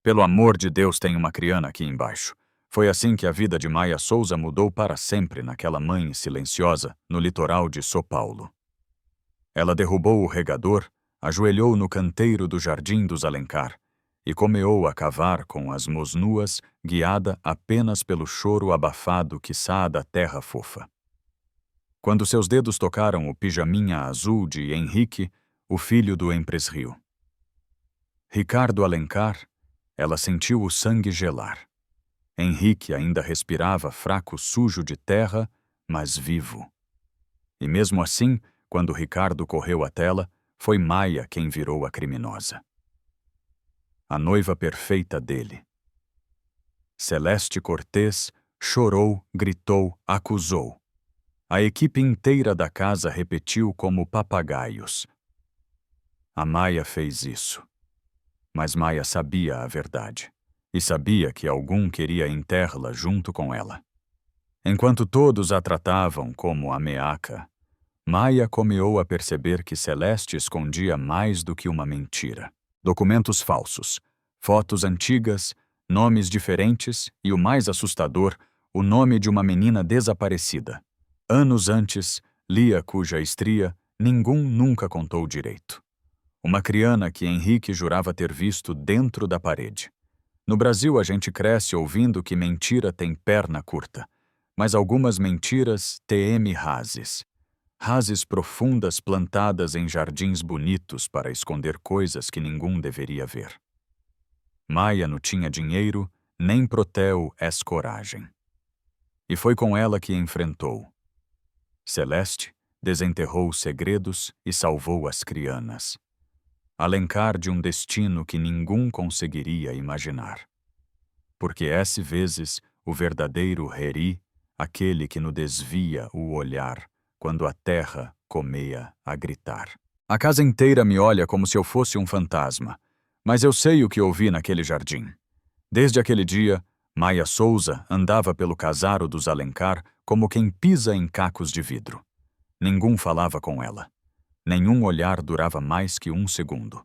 Pelo amor de Deus, tem uma criana aqui embaixo. Foi assim que a vida de Maia Souza mudou para sempre naquela manhã silenciosa, no litoral de São Paulo. Ela derrubou o regador, ajoelhou no canteiro do Jardim dos Alencar e começou a cavar com as mãos nuas, guiada apenas pelo choro abafado que saía da terra fofa. Quando seus dedos tocaram o pijaminha azul de Henrique, o filho do empresário Ricardo Alencar, ela sentiu o sangue gelar. Henrique ainda respirava fraco, sujo de terra, mas vivo. E mesmo assim, quando Ricardo correu à tela, foi Maia quem virou a criminosa. A noiva perfeita dele. Celeste Cortês chorou, gritou, acusou. A equipe inteira da casa repetiu como papagaios. A Maia fez isso. Mas Maia sabia a verdade. E sabia que algum queria enterrá-la junto com ela. Enquanto todos a tratavam como ameaca, Maia começou a perceber que Celeste escondia mais do que uma mentira. Documentos falsos, fotos antigas, nomes diferentes e, o mais assustador, o nome de uma menina desaparecida. Anos antes, Lia, cuja estria ninguém nunca contou direito. Uma criana que Henrique jurava ter visto dentro da parede. No Brasil, a gente cresce ouvindo que mentira tem perna curta, mas algumas mentiras têm rases. Rases profundas plantadas em jardins bonitos para esconder coisas que ninguém deveria ver. Maia não tinha dinheiro, nem proteu coragem. E foi com ela que enfrentou. Celeste desenterrou os segredos e salvou as crianas. Alencar de um destino que ninguém conseguiria imaginar. Porque esse vezes o verdadeiro Reri, aquele que nos desvia o olhar quando a terra comeia a gritar. A casa inteira me olha como se eu fosse um fantasma, mas eu sei o que ouvi naquele jardim. Desde aquele dia, Maia Souza andava pelo casaro dos Alencar como quem pisa em cacos de vidro. Ninguém falava com ela. Nenhum olhar durava mais que um segundo.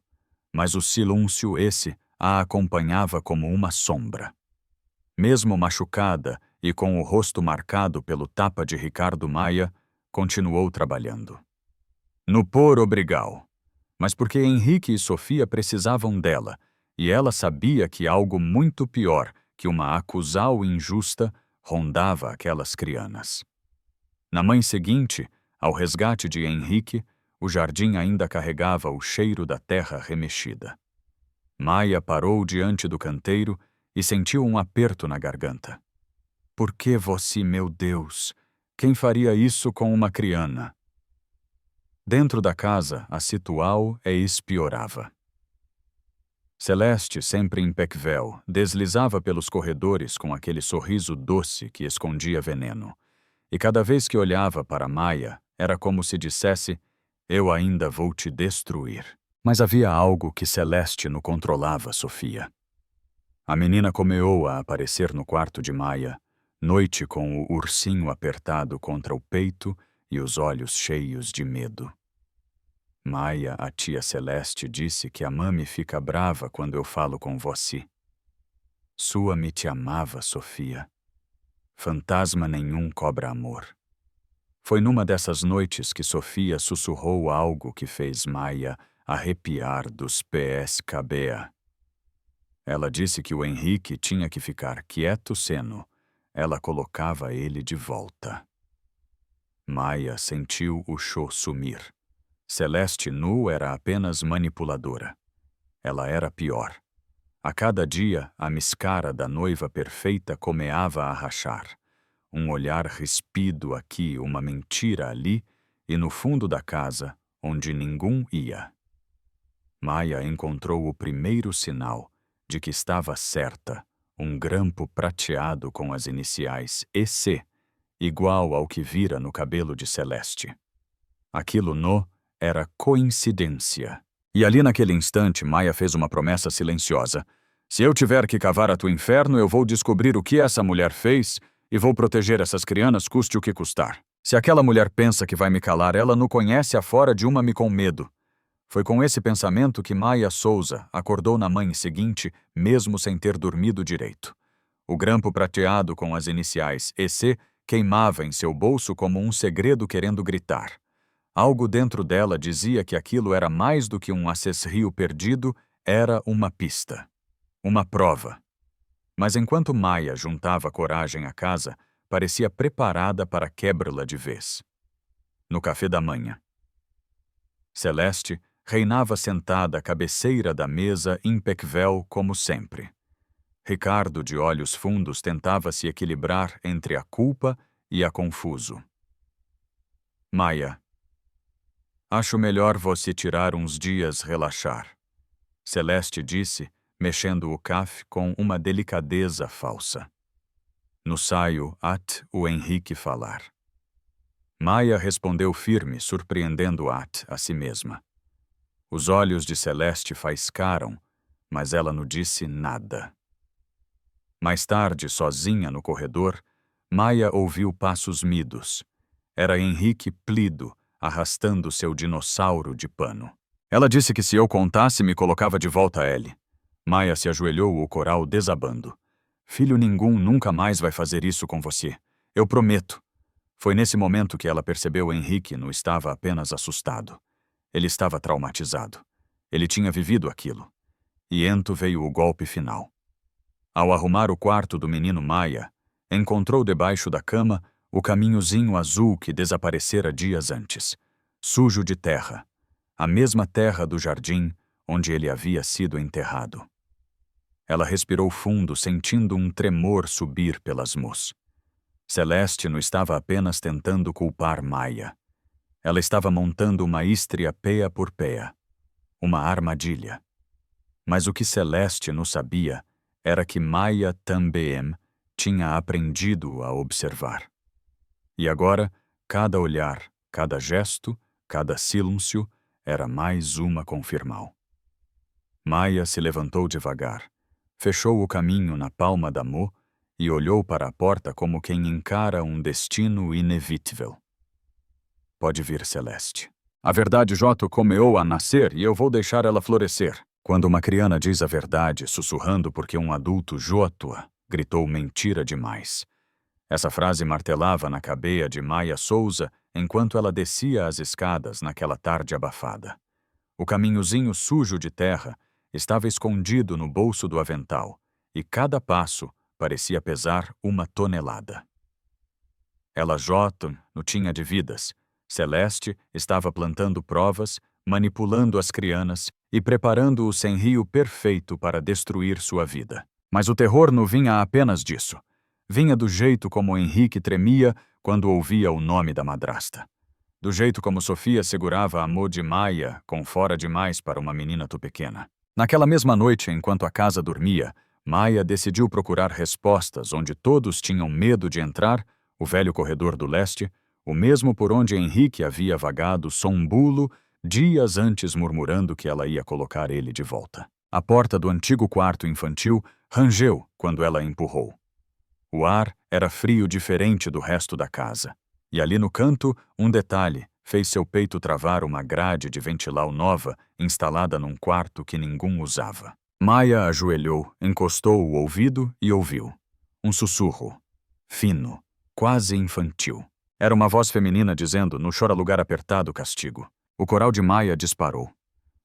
Mas o silêncio esse a acompanhava como uma sombra. Mesmo machucada e com o rosto marcado pelo tapa de Ricardo Maia, continuou trabalhando. No por obrigal. Mas porque Henrique e Sofia precisavam dela, e ela sabia que algo muito pior que uma acusal injusta rondava aquelas crianas. Na manhã seguinte, ao resgate de Henrique, o jardim ainda carregava o cheiro da terra remexida. Maia parou diante do canteiro e sentiu um aperto na garganta. Por que você, meu Deus? Quem faria isso com uma criana? Dentro da casa, a situação espiorava. Celeste, sempre impecvel, deslizava pelos corredores com aquele sorriso doce que escondia veneno. E cada vez que olhava para Maia, era como se dissesse: eu ainda vou te destruir. Mas havia algo que Celeste não controlava, Sofia. A menina começou a aparecer no quarto de Maia, noite com o ursinho apertado contra o peito e os olhos cheios de medo. Maia, a tia Celeste, disse que a mami fica brava quando eu falo com você. Sua me te amava, Sofia. Fantasma nenhum cobra amor. Foi numa dessas noites que Sofia sussurrou algo que fez Maia arrepiar dos pés cabea. Ela disse que o Henrique tinha que ficar quieto seno. Ela colocava ele de volta. Maia sentiu o choro sumir. Celeste nu era apenas manipuladora. Ela era pior. A cada dia, a miscara da noiva perfeita comeava a rachar. Um olhar rispido aqui, uma mentira ali, e no fundo da casa, onde ninguém ia. Maia encontrou o primeiro sinal de que estava certa, um grampo prateado com as iniciais EC, igual ao que vira no cabelo de Celeste. Aquilo era coincidência. E ali naquele instante, Maia fez uma promessa silenciosa. Se eu tiver que cavar a tu inferno, eu vou descobrir o que essa mulher fez e vou proteger essas crianas custe o que custar. Se aquela mulher pensa que vai me calar, ela não conhece afora de uma me com medo. Foi com esse pensamento que Maia Souza acordou na manhã seguinte, mesmo sem ter dormido direito. O grampo prateado com as iniciais EC queimava em seu bolso como um segredo querendo gritar. Algo dentro dela dizia que aquilo era mais do que um acessório perdido, era uma pista. Uma prova. Mas enquanto Maia juntava coragem à casa, parecia preparada para quebra-la de vez. No café da manhã. Celeste reinava sentada à cabeceira da mesa impecvel como sempre. Ricardo, de olhos fundos, tentava se equilibrar entre a culpa e a confuso. Maia, acho melhor você tirar uns dias relaxar, Celeste disse, mexendo o café com uma delicadeza falsa. No saio, o Henrique falar. Maia respondeu firme, surpreendendo a si mesma. Os olhos de Celeste faiscaram, mas ela não disse nada. Mais tarde, sozinha no corredor, Maia ouviu passos midos. Era Henrique Plido, arrastando seu dinossauro de pano. Ela disse que se eu contasse, me colocava de volta a ele. Maia se ajoelhou, o coral desabando. Filho nenhum nunca mais vai fazer isso com você. Eu prometo. Foi nesse momento que ela percebeu Henrique não estava apenas assustado. Ele estava traumatizado. Ele tinha vivido aquilo. E ento veio o golpe final. Ao arrumar o quarto do menino Maia, encontrou debaixo da cama o caminhozinho azul que desaparecera dias antes, sujo de terra, a mesma terra do jardim onde ele havia sido enterrado. Ela respirou fundo, sentindo um tremor subir pelas mãos. Celeste não estava apenas tentando culpar Maia. Ela estava montando uma hístria peia por peia, uma armadilha. Mas o que Celeste não sabia era que Maia também tinha aprendido a observar. E agora, cada olhar, cada gesto, cada silêncio era mais uma confirmal. Maia se levantou devagar, fechou o caminho na palma da mão e olhou para a porta como quem encara um destino inevitável. Pode vir, Celeste. A verdade J começou a nascer e eu vou deixar ela florescer. Quando uma criança diz a verdade, sussurrando porque um adulto J gritou mentira demais. Essa frase martelava na cabeça de Maia Souza enquanto ela descia as escadas naquela tarde abafada. O caminhozinho sujo de terra estava escondido no bolso do avental e cada passo parecia pesar 1 tonelada. Ela J não tinha de vidas. Celeste estava plantando provas, manipulando as crianas e preparando o senrio perfeito para destruir sua vida. Mas o terror não vinha apenas disso. Vinha do jeito como Henrique tremia quando ouvia o nome da madrasta. Do jeito como Sofia segurava a mão de Maia, com fora demais para uma menina tão pequena. Naquela mesma noite, enquanto a casa dormia, Maia decidiu procurar respostas onde todos tinham medo de entrar, o velho corredor do leste, o mesmo por onde Henrique havia vagado sombulo dias antes murmurando que ela ia colocar ele de volta. A porta do antigo quarto infantil rangeu quando ela empurrou. O ar era frio diferente do resto da casa. E ali no canto, um detalhe fez seu peito travar uma grade de ventilau nova instalada num quarto que ninguém usava. Maia ajoelhou, encostou o ouvido e ouviu. Um sussurro. Fino, quase infantil. Era uma voz feminina dizendo, no chora lugar apertado castigo. O coral de Maia disparou.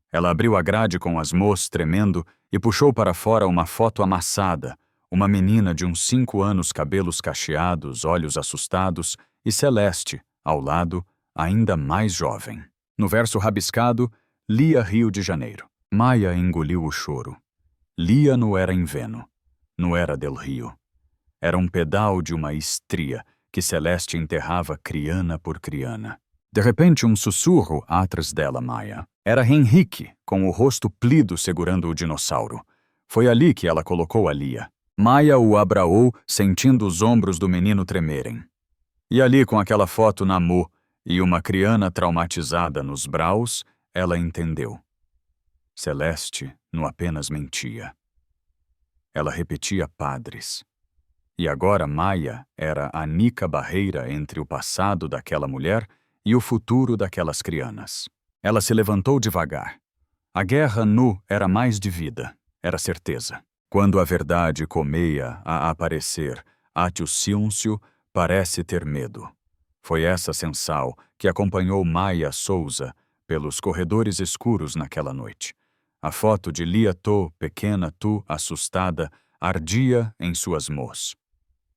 Ela abriu a grade com as mãos tremendo e puxou para fora uma foto amassada, uma menina de uns 5 anos, cabelos cacheados, olhos assustados, e Celeste, ao lado, ainda mais jovem. No verso rabiscado, lia Rio de Janeiro. Maia engoliu o choro. Lia não era inveno, não era del Rio. Era um pedal de uma estria que Celeste enterrava criana por criana. De repente, um sussurro atrás dela, Maia. Era Henrique, com o rosto plido segurando o dinossauro. Foi ali que ela colocou a Lia. Maia o abraou, sentindo os ombros do menino tremerem. E ali, com aquela foto na mão e uma criana traumatizada nos braus, ela entendeu. Celeste não apenas mentia. Ela repetia padres. E agora Maia era a única barreira entre o passado daquela mulher e o futuro daquelas crianas. Ela se levantou devagar. A guerra nu era mais de vida, era certeza. Quando a verdade comeia a aparecer, ate o silêncio parece ter medo. Foi essa sensal que acompanhou Maia Souza pelos corredores escuros naquela noite. A foto de Lia To, pequena Tu, assustada, ardia em suas mãos.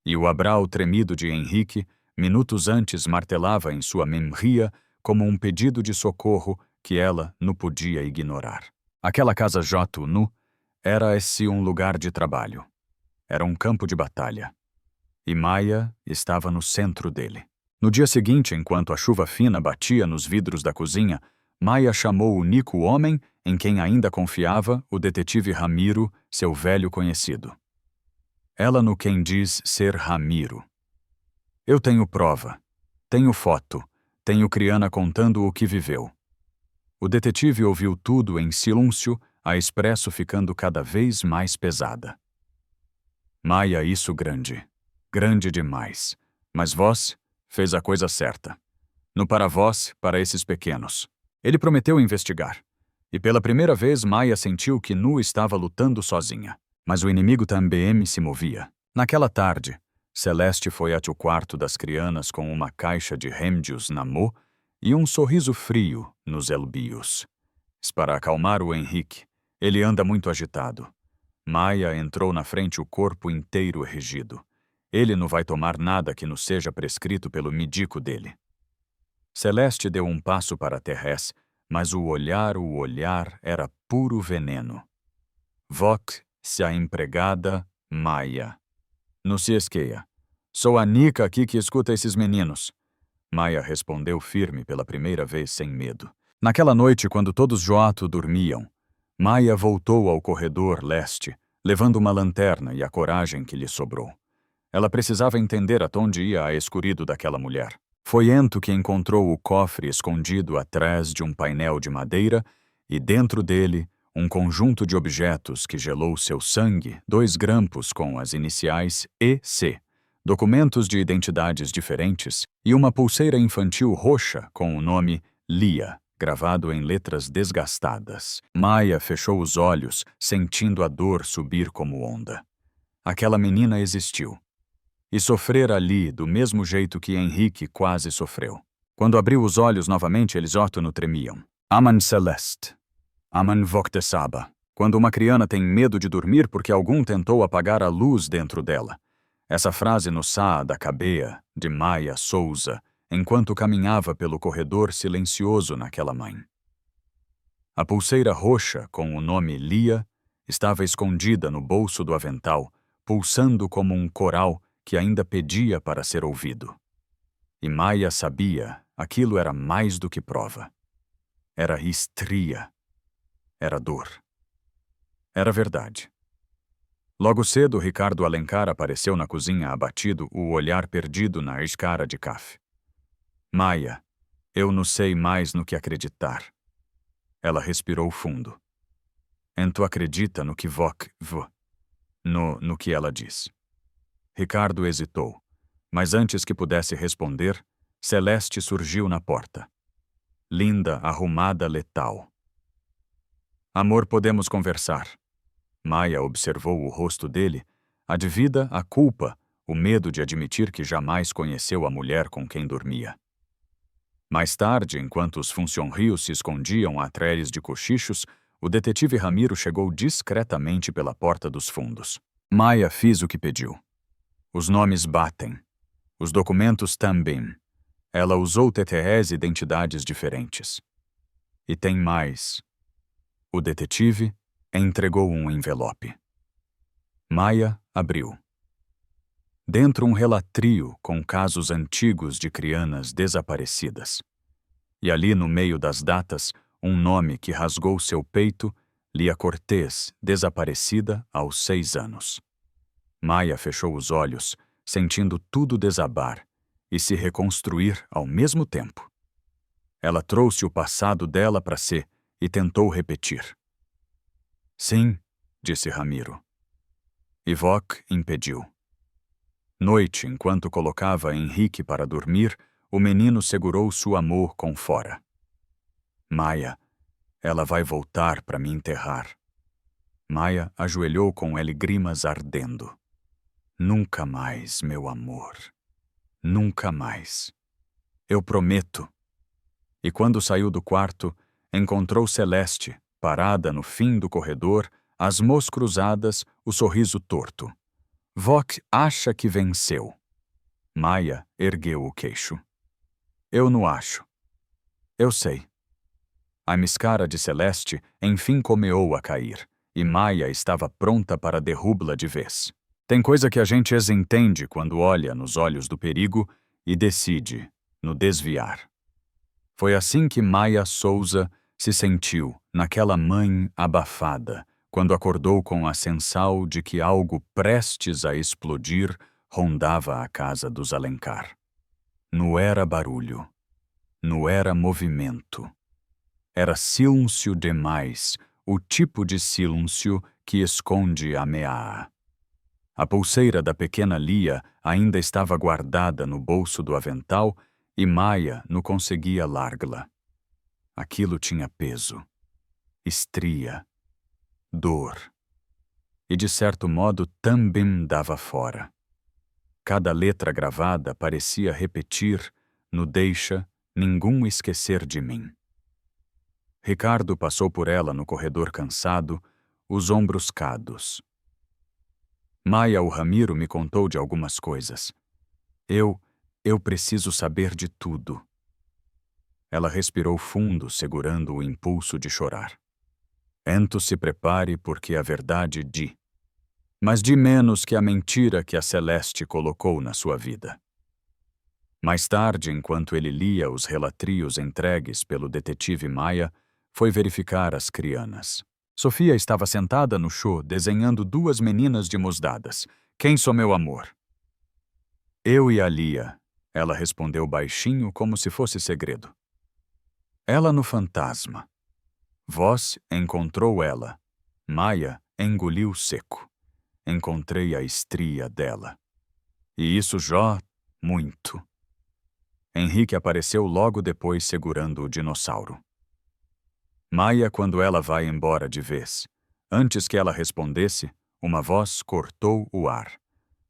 E o abral tremido de Henrique, minutos antes martelava em sua memória como um pedido de socorro que ela não podia ignorar. Aquela casa J nu era esse um lugar de trabalho. Era um campo de batalha. E Maia estava no centro dele. No dia seguinte, enquanto a chuva fina batia nos vidros da cozinha, Maia chamou o único homem em quem ainda confiava, o detetive Ramiro, seu velho conhecido. Ela no quem diz ser Ramiro. Eu tenho prova. Tenho foto. Tenho Criana contando o que viveu. O detetive ouviu tudo em silêncio, a expresso ficando cada vez mais pesada. Maia, isso grande. Grande demais. Mas vós fez a coisa certa. No para vós, para esses pequenos. Ele prometeu investigar. E pela primeira vez Maia sentiu que Nu estava lutando sozinha. Mas o inimigo também se movia. Naquela tarde, Celeste foi até o quarto das crianas com uma caixa de remédios na mão e um sorriso frio nos elbios. Para acalmar o Henrique, ele anda muito agitado. Maia entrou na frente o corpo inteiro erguido. Ele não vai tomar nada que não seja prescrito pelo médico dele. Celeste deu um passo para Terrés, mas o olhar era puro veneno. Voc, se a empregada, Maia. Não se esqueia. Sou a Nica aqui que escuta esses meninos. Maia respondeu firme pela primeira vez sem medo. Naquela noite, quando todos Joato dormiam, Maia voltou ao corredor leste, levando uma lanterna e a coragem que lhe sobrou. Ela precisava entender até onde ia a escurido daquela mulher. Foi Ento que encontrou o cofre escondido atrás de um painel de madeira e, dentro dele, um conjunto de objetos que gelou seu sangue, 2 grampos com as iniciais EC, documentos de identidades diferentes e uma pulseira infantil roxa com o nome Lia, gravado em letras desgastadas. Maia fechou os olhos, sentindo a dor subir como onda. Aquela menina existiu. E sofrer ali do mesmo jeito que Henrique quase sofreu. Quando abriu os olhos novamente, eles ótono tremiam. Aman Celeste. Aman Voktesaba. Quando uma criança tem medo de dormir porque algum tentou apagar a luz dentro dela. Essa frase no Sá da cabeça de Maia Souza, enquanto caminhava pelo corredor silencioso naquela manhã. A pulseira roxa com o nome Lia estava escondida no bolso do avental, pulsando como um coral que ainda pedia para ser ouvido. E Maia sabia, aquilo era mais do que prova. Era estria. Era dor. Era verdade. Logo cedo, Ricardo Alencar apareceu na cozinha abatido, o olhar perdido na escara de café. Maia, eu não sei mais no que acreditar. Ela respirou fundo. Ento acredita no que no que ela diz. Ricardo hesitou, mas antes que pudesse responder, Celeste surgiu na porta. Linda, arrumada, letal. Amor, podemos conversar. Maia observou o rosto dele, a dívida, a culpa, o medo de admitir que jamais conheceu a mulher com quem dormia. Mais tarde, enquanto os funcionários se escondiam atrás de cochichos, o detetive Ramiro chegou discretamente pela porta dos fundos. Maia fez o que pediu. Os nomes batem. Os documentos também. Ela usou TTEs e identidades diferentes. E tem mais. O detetive entregou um envelope. Maia abriu. Dentro um relatrio com casos antigos de crianas desaparecidas. E ali no meio das datas, um nome que rasgou seu peito, Lia Cortez, desaparecida aos 6 anos. Maia fechou os olhos, sentindo tudo desabar e se reconstruir ao mesmo tempo. Ela trouxe o passado dela para si e tentou repetir. Sim, disse Ramiro. Ivoque impediu. Noite, enquanto colocava Henrique para dormir, o menino segurou sua amor com fora. Maia, ela vai voltar para me enterrar. Maia ajoelhou com lágrimas ardendo. Nunca mais, meu amor. Nunca mais. Eu prometo. E quando saiu do quarto, encontrou Celeste, parada no fim do corredor, as mãos cruzadas, o sorriso torto. Vox acha que venceu. Maia ergueu o queixo. Eu não acho. Eu sei. A máscara de Celeste enfim começou a cair, e Maia estava pronta para derrubá-la de vez. Tem coisa que a gente entende quando olha nos olhos do perigo e decide no desviar. Foi assim que Maia Souza se sentiu naquela manhã abafada, quando acordou com a sensação de que algo prestes a explodir rondava a casa dos Alencar. Não era barulho, não era movimento. Era silêncio demais, o tipo de silêncio que esconde a ameaça. A pulseira da pequena Lia ainda estava guardada no bolso do avental e Maia não conseguia largá-la. Aquilo tinha peso, estria, dor. E de certo modo também dava fora. Cada letra gravada parecia repetir, no deixa ninguém esquecer de mim. Ricardo passou por ela no corredor cansado, os ombros cados. Maia, o Ramiro me contou de algumas coisas. Eu preciso saber de tudo. Ela respirou fundo, segurando o impulso de chorar. Ento se prepare porque a verdade mas de menos que a mentira que a Celeste colocou na sua vida. Mais tarde, enquanto ele lia os relatrios entregues pelo detetive Maia, foi verificar as crianas. Sofia estava sentada no chão, desenhando duas meninas de mãos dadas. Quem sou meu amor? Eu e a Lia, ela respondeu baixinho como se fosse segredo. Ela no fantasma. Vós encontrou ela. Maia engoliu seco. Encontrei a estria dela. E isso já muito. Henrique apareceu logo depois segurando o dinossauro. Maia, quando ela vai embora de vez. Antes que ela respondesse, uma voz cortou o ar.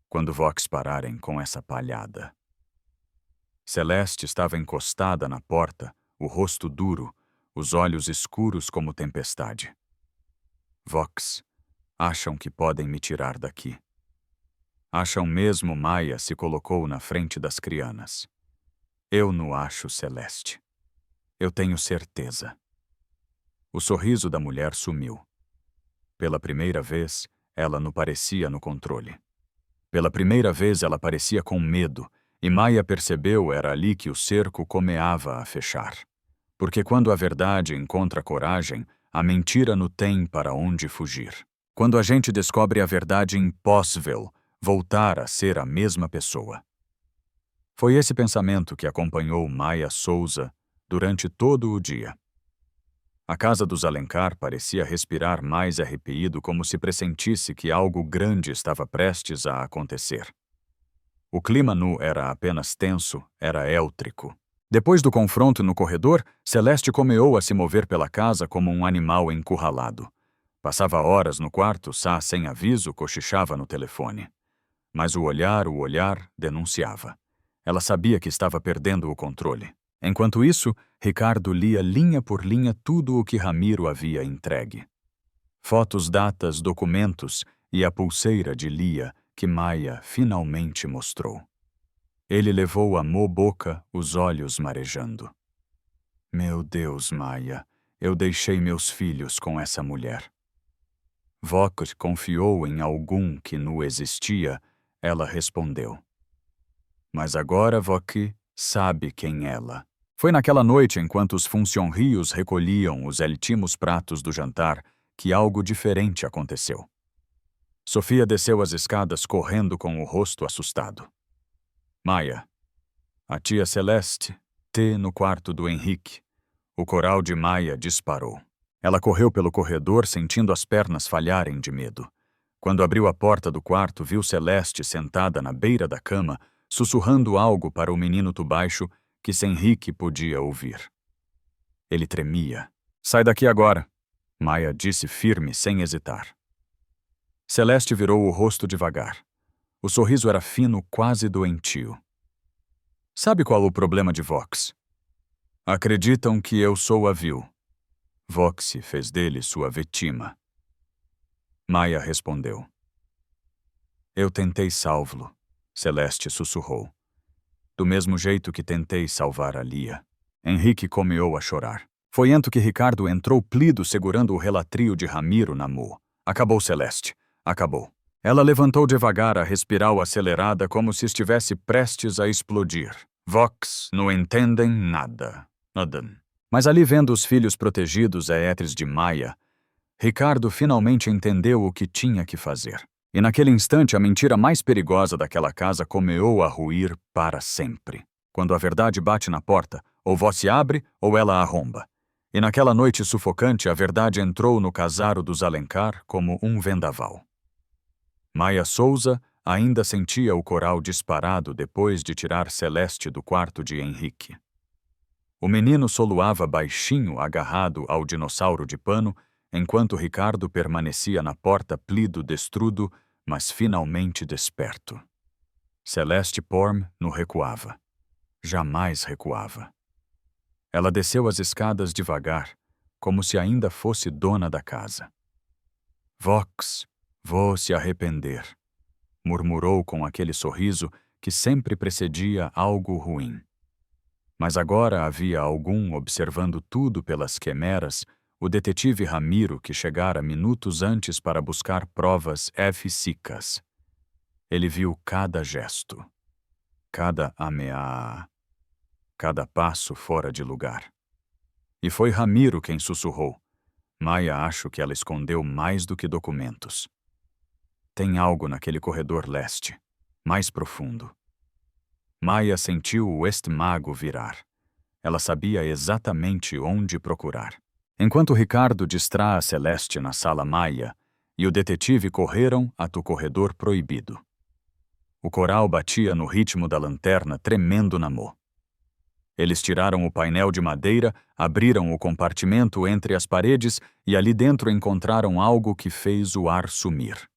Quando Vox pararem com essa palhada. Celeste estava encostada na porta, o rosto duro, os olhos escuros como tempestade. Vox, acham que podem me tirar daqui. Acham mesmo Maia se colocou na frente das crianas. Eu não acho, Celeste. Eu tenho certeza. O sorriso da mulher sumiu. Pela primeira vez, ela não parecia no controle. Pela primeira vez, ela parecia com medo, e Maia percebeu era ali que o cerco comeava a fechar. Porque quando a verdade encontra coragem, a mentira não tem para onde fugir. Quando a gente descobre a verdade impossível, voltar a ser a mesma pessoa. Foi esse pensamento que acompanhou Maia Souza durante todo o dia. A casa dos Alencar parecia respirar mais arrepiado como se pressentisse que algo grande estava prestes a acontecer. O clima nu era apenas tenso, era éutrico. Depois do confronto no corredor, Celeste começou a se mover pela casa como um animal encurralado. Passava horas no quarto, sem aviso, cochichava no telefone. Mas o olhar, denunciava. Ela sabia que estava perdendo o controle. Enquanto isso, Ricardo lia linha por linha tudo o que Ramiro havia entregue. Fotos, datas, documentos e a pulseira de Lia que Maia finalmente mostrou. Ele levou a boca, os olhos marejando. Meu Deus, Maia, eu deixei meus filhos com essa mulher. Vox confiou em algum que não existia, ela respondeu. Mas agora Vox sabe quem ela. Foi naquela noite, enquanto os funcionários recolhiam os últimos pratos do jantar, que algo diferente aconteceu. Sofia desceu as escadas correndo com o rosto assustado. Maia. A tia Celeste, no quarto do Henrique. O coral de Maia disparou. Ela correu pelo corredor sentindo as pernas falharem de medo. Quando abriu a porta do quarto, viu Celeste sentada na beira da cama, sussurrando algo para o menino baixo que Henrique podia ouvir. Ele tremia. Sai daqui agora, Maia disse firme, sem hesitar. Celeste virou o rosto devagar. O sorriso era fino, quase doentio. Sabe qual o problema de Vox? Acreditam que eu sou a vil. Vox fez dele sua vítima. Maia respondeu. Eu tentei salvá-lo, Celeste sussurrou. Do mesmo jeito que tentei salvar a Lia. Henrique começou a chorar. Foi ento que Ricardo entrou plido segurando o relatrio de Ramiro na mão. Acabou, Celeste. Acabou. Ela levantou devagar, a respiral acelerada como se estivesse prestes a explodir. Vox não entendem nada. Nada. Mas ali vendo os filhos protegidos aéreos de Maia, Ricardo finalmente entendeu o que tinha que fazer. E naquele instante a mentira mais perigosa daquela casa começou a ruir para sempre. Quando a verdade bate na porta, ou vó se abre ou ela arromba. E naquela noite sufocante a verdade entrou no casaro dos Alencar como um vendaval. Maia Souza ainda sentia o coral disparado depois de tirar Celeste do quarto de Henrique. O menino soluava baixinho agarrado ao dinossauro de pano, enquanto Ricardo permanecia na porta plido destrudo, mas finalmente desperto. Celeste Porm não recuava. Jamais recuava. Ela desceu as escadas devagar, como se ainda fosse dona da casa. Vox, vou se arrepender, murmurou com aquele sorriso que sempre precedia algo ruim. Mas agora havia algum observando tudo pelas quimeras, o detetive Ramiro que chegara minutos antes para buscar provas físicas. Ele viu cada gesto, cada ameaça, cada passo fora de lugar. E foi Ramiro quem sussurrou. Maia, acho que ela escondeu mais do que documentos. Tem algo naquele corredor leste, mais profundo. Maia sentiu o estômago virar. Ela sabia exatamente onde procurar. Enquanto Ricardo distrai a Celeste na sala Maia e o detetive correram até o corredor proibido. O coral batia no ritmo da lanterna tremendo na mão. Eles tiraram o painel de madeira, abriram o compartimento entre as paredes e ali dentro encontraram algo que fez o ar sumir.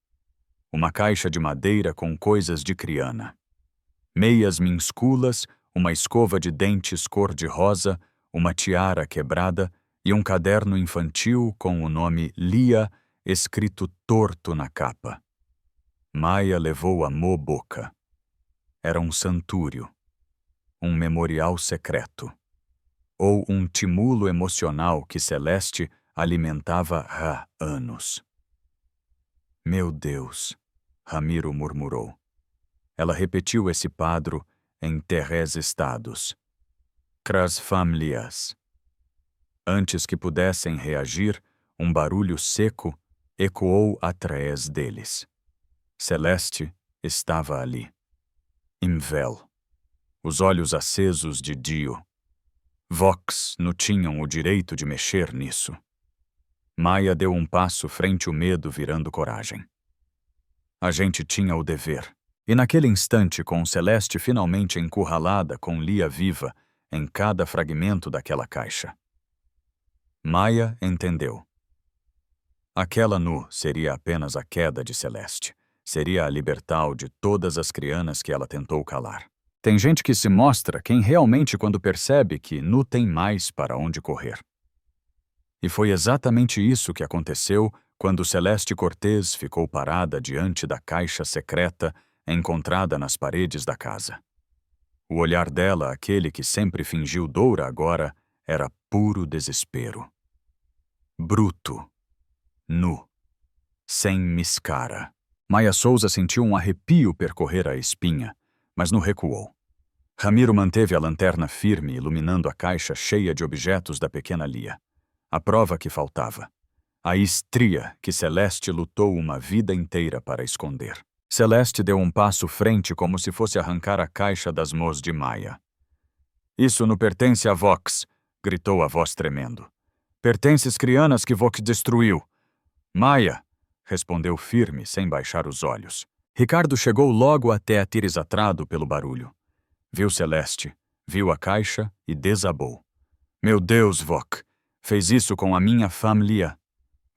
Uma caixa de madeira com coisas de criana. Meias minúsculas, uma escova de dentes cor-de-rosa, uma tiara quebrada e um caderno infantil com o nome Lia escrito torto na capa. Maia levou a boca. Era um santúrio. Um memorial secreto, ou um timulo emocional que Celeste alimentava há anos. Meu Deus, Ramiro murmurou. Ela repetiu esse padro em 3 estados. Cras famílias. Antes que pudessem reagir, um barulho seco ecoou atrás deles. Celeste estava ali. Imvel. Os olhos acesos de Dio. Vox não tinham o direito de mexer nisso. Maia deu um passo frente ao medo virando coragem. A gente tinha o dever. E naquele instante, com Celeste finalmente encurralada com Lia viva em cada fragmento daquela caixa. Maia entendeu. Aquela nu seria apenas a queda de Celeste. Seria a libertal de todas as crianas que ela tentou calar. Tem gente que se mostra quem realmente quando percebe que não tem mais para onde correr. E foi exatamente isso que aconteceu quando Celeste Cortês ficou parada diante da caixa secreta encontrada nas paredes da casa. O olhar dela, aquele que sempre fingiu doura agora, era puro desespero. Bruto. Nu. Sem miscara. Maia Souza sentiu um arrepio percorrer a espinha, mas não recuou. Ramiro manteve a lanterna firme, iluminando a caixa cheia de objetos da pequena Lia. A prova que faltava. A estria que Celeste lutou uma vida inteira para esconder. Celeste deu um passo frente como se fosse arrancar a caixa das mãos de Maia. Isso não pertence a Vox, gritou a voz tremendo. Pertence às crianas que Vox destruiu. Maia, respondeu firme, sem baixar os olhos. Ricardo chegou logo até atirizatrado pelo barulho. Viu Celeste, viu a caixa e desabou. Meu Deus, Vok, fez isso com a minha família.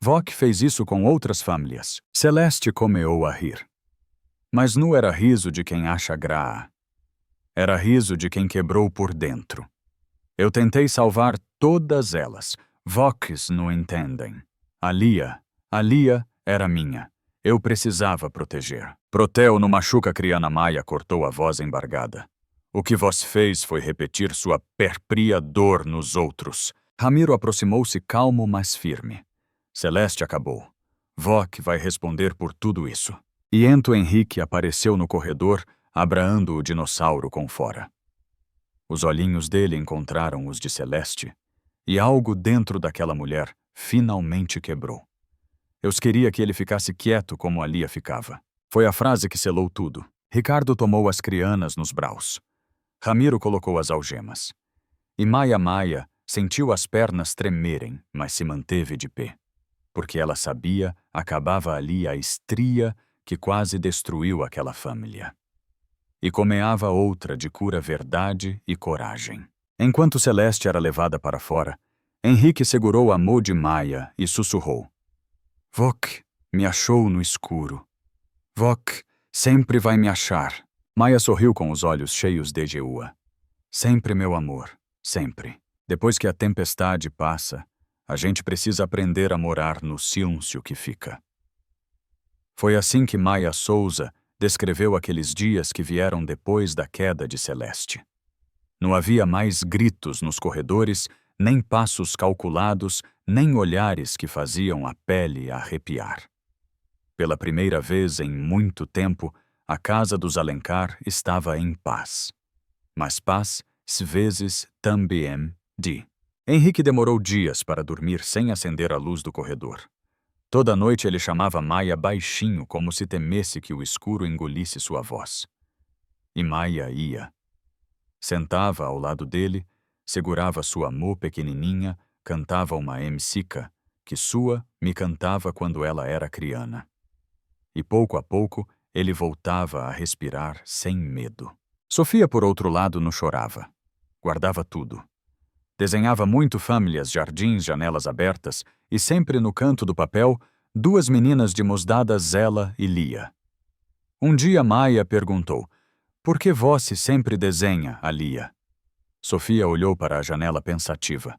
Vok fez isso com outras famílias. Celeste começou a rir. Mas não era riso de quem acha graça. Era riso de quem quebrou por dentro. Eu tentei salvar todas elas. Voks não entendem. A Lia era minha. Eu precisava proteger. Proteu não machuca criana Maia, cortou a voz embargada. O que vós fez foi repetir sua perpria dor nos outros. Ramiro aproximou-se calmo, mas firme. Celeste acabou. Vok vai responder por tudo isso. E Ento Henrique apareceu no corredor, abraando o dinossauro com fora. Os olhinhos dele encontraram os de Celeste, e algo dentro daquela mulher finalmente quebrou. Eu queria que ele ficasse quieto como a Lia ficava. Foi a frase que selou tudo. Ricardo tomou as crianas nos braços. Ramiro colocou as algemas. E Maia sentiu as pernas tremerem, mas se manteve de pé. Porque ela sabia, acabava ali a estria que quase destruiu aquela família. E comeava outra de cura verdade e coragem. Enquanto Celeste era levada para fora, Henrique segurou a mão de Maia e sussurrou. Vok me achou no escuro. Vok sempre vai me achar. Maia sorriu com os olhos cheios de geua. Sempre, meu amor, sempre. Depois que a tempestade passa, a gente precisa aprender a morar no silêncio que fica. Foi assim que Maia Souza descreveu aqueles dias que vieram depois da queda de Celeste. Não havia mais gritos nos corredores, nem passos calculados, nem olhares que faziam a pele arrepiar. Pela primeira vez em muito tempo, a casa dos Alencar estava em paz. Mas paz, às vezes, também de. Henrique demorou dias para dormir sem acender a luz do corredor. Toda noite ele chamava Maia baixinho, como se temesse que o escuro engolisse sua voz. E Maia ia. Sentava ao lado dele, segurava sua mão pequenininha, cantava uma emsica, que sua me cantava quando ela era criana. E pouco a pouco ele voltava a respirar sem medo. Sofia, por outro lado, não chorava. Guardava tudo. Desenhava muito famílias, jardins, janelas abertas, e sempre no canto do papel, duas meninas de mãos dadas, Zela e Lia. Um dia Maia perguntou, por que você sempre desenha a Lia? Sofia olhou para a janela pensativa.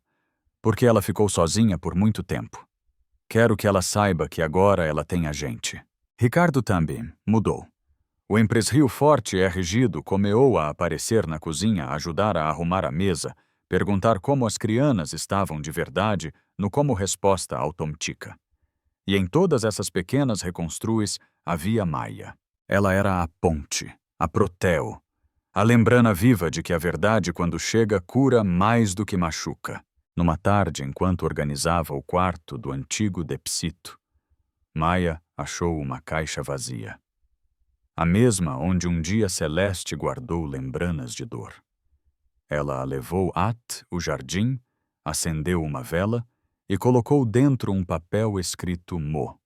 Porque ela ficou sozinha por muito tempo. Quero que ela saiba que agora ela tem a gente. Ricardo também mudou. O empresrio forte e rígido começou a aparecer na cozinha, ajudar a arrumar a mesa, perguntar como as crianas estavam de verdade, no como resposta automática. E em todas essas pequenas reconstruis havia Maia. Ela era a ponte, a proteu, a lembrana viva de que a verdade, quando chega, cura mais do que machuca. Numa tarde, enquanto organizava o quarto do antigo Depsito, Maia achou uma caixa vazia. A mesma onde um dia Celeste guardou lembranas de dor. Ela a levou at o jardim, acendeu uma vela e colocou dentro um papel escrito Mo,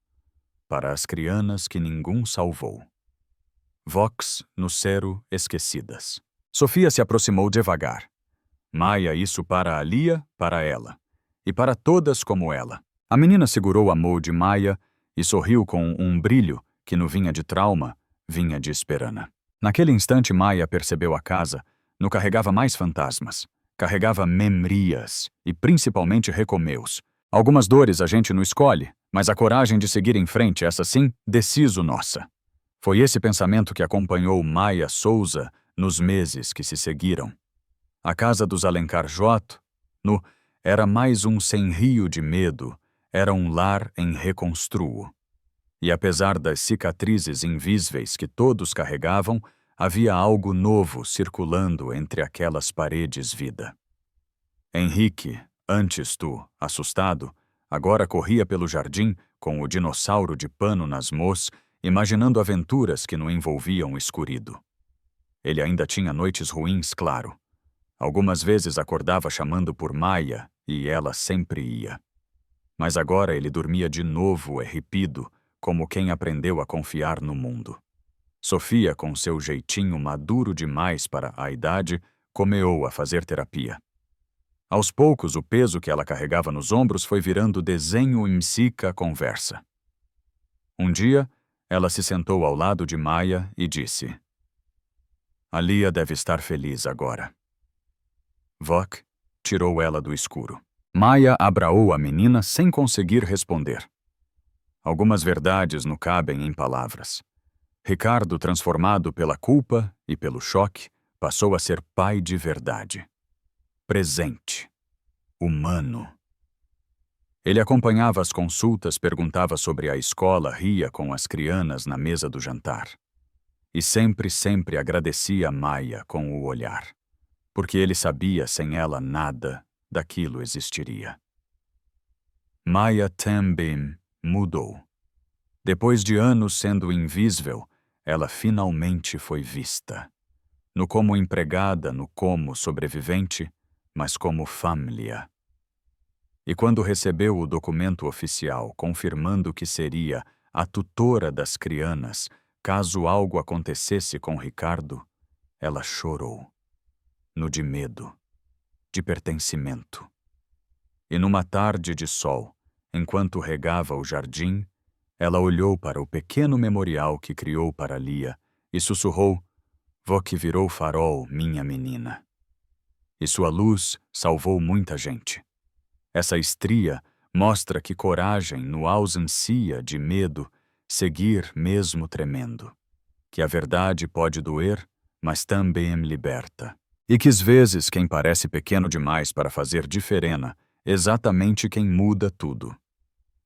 para as crianas que ninguém salvou. Vox no cero esquecidas. Sofia se aproximou devagar. Maia isso para a Lia, para ela. E para todas como ela. A menina segurou a mão de Maia e sorriu com um brilho que não vinha de trauma, vinha de esperança. Naquele instante Maia percebeu a casa, não carregava mais fantasmas. Carregava memorias e principalmente recomeus. Algumas dores a gente não escolhe, mas a coragem de seguir em frente, essa sim, deciso nossa. Foi esse pensamento que acompanhou Maia Souza nos meses que se seguiram. A casa dos Alencar J. Era mais um sem-rio de medo, era um lar em reconstruo. E apesar das cicatrizes invisíveis que todos carregavam, havia algo novo circulando entre aquelas paredes vida. Henrique, antes assustado, agora corria pelo jardim com o dinossauro de pano nas mãos, imaginando aventuras que não envolviam escurido. Ele ainda tinha noites ruins, claro. Algumas vezes acordava chamando por Maia e ela sempre ia. Mas agora ele dormia de novo erripido, como quem aprendeu a confiar no mundo. Sofia, com seu jeitinho maduro demais para a idade, começou a fazer terapia. Aos poucos, o peso que ela carregava nos ombros foi virando desenho em psica conversa. Um dia, ela se sentou ao lado de Maia e disse: "A Lia deve estar feliz agora." Vok tirou ela do escuro. Maia abraou a menina sem conseguir responder. Algumas verdades não cabem em palavras. Ricardo, transformado pela culpa e pelo choque, passou a ser pai de verdade. Presente. Humano. Ele acompanhava as consultas, perguntava sobre a escola, ria com as crianas na mesa do jantar. E sempre agradecia a Maia com o olhar, porque ele sabia sem ela nada daquilo existiria. Maia também mudou. Depois de anos sendo invisível, ela finalmente foi vista. No como empregada, no como sobrevivente, mas como família. E quando recebeu o documento oficial confirmando que seria a tutora das crianas caso algo acontecesse com Ricardo, ela chorou. No de medo, de pertencimento. E numa tarde de sol, enquanto regava o jardim, ela olhou para o pequeno memorial que criou para Lia e sussurrou: "Vó que virou farol, minha menina." E sua luz salvou muita gente. Essa estria mostra que coragem no ausência de medo, seguir mesmo tremendo. Que a verdade pode doer, mas também liberta. E que às vezes quem parece pequeno demais para fazer diferença, exatamente quem muda tudo.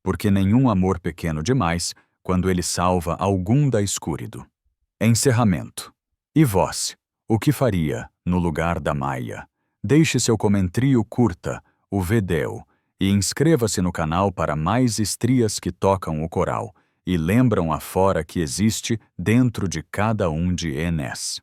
Porque nenhum amor pequeno demais, quando ele salva algum da escuridão. Encerramento. E vós, o que faria no lugar da Maia? Deixe seu comentário curta, o vídeo, e inscreva-se no canal para mais estrias que tocam o coral e lembram a fora que existe dentro de cada um de nós.